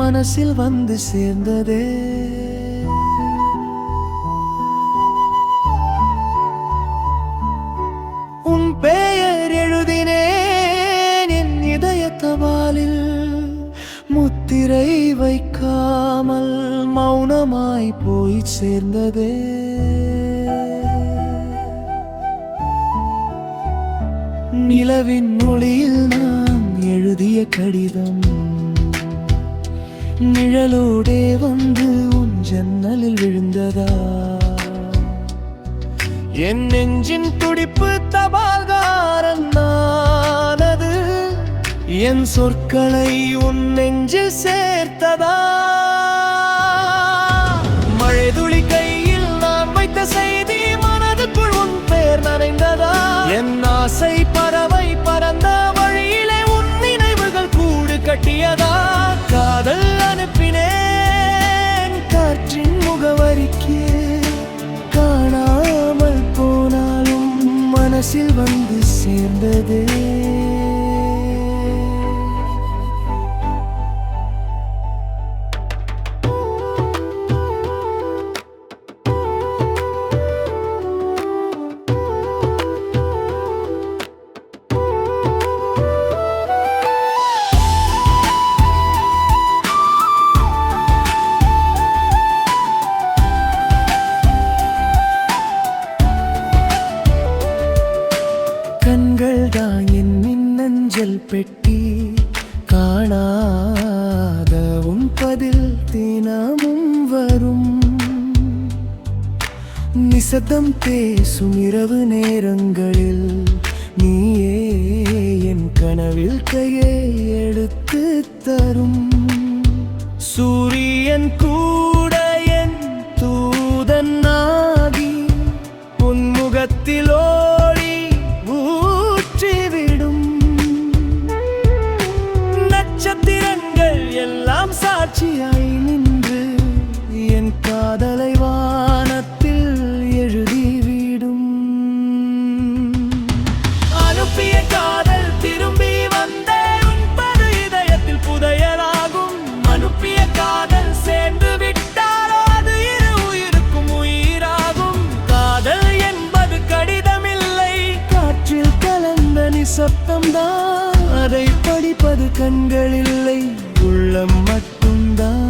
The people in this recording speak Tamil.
மனசில் வந்து சேர்ந்ததே. உன் பெயர் எழுதினேன் என் இதய தபாலில், முத்திரை வைக்காமல் மௌனமாய் போய் சேர்ந்ததே. நிலவின் மொழியில் நான் எழுதிய கடிதம் நிழலோடே வந்து உன் ஜன்னலில் விழுந்ததா? என் நெஞ்சின் துடிப்பு தபால்காரன் நானது, என் சொற்களை உன் நெஞ்சில் சேர்த்ததா? மழை துளி கையில் நான் வைத்த செய்தி மனதுக்குள் உன் பெயர் நனைந்ததா? என் ஆசை பறவை பறந்த வழியிலே உன் நினைவுகள் கூடு கட்டியதா? காதல் அனுப்பினேன் காற்றின் முகவரிக்கு, காணாமல் போனாலும் மனசில் வந்து சேர்ந்ததே. கண்கள் தான் என் மின்னஞ்சல் பெட்டி, காணாத உன் பதில் தினமும் வரும். நிசப்தம் பேசும் இரவு நேரங்களில் நீயே என் கனவில் கையை எடுத்து தரும். சூரியன் கூட என் தூதன் ஆகி உன் முகத்தில் நட்சத்திரங்கள் எல்லாம் சாட்சியாய் நின்று என் காதலை வானத்தில் எழுதிவிடும். அனுப்பிய காதல் திரும்பி வந்தே உன்பது இதயத்தில் புதையலாகும். அனுப்பிய காதல் சேர்ந்து விட்டாரோ அது இரு உயிருக்கும் உயிராகும். காதல் என்பது கடிதமில்லை, காற்றில் கலந்த நிசப்தம்தான். அதை படிப்பது கண்கள் இல்லை, உள்ளம் மட்டும்தான்.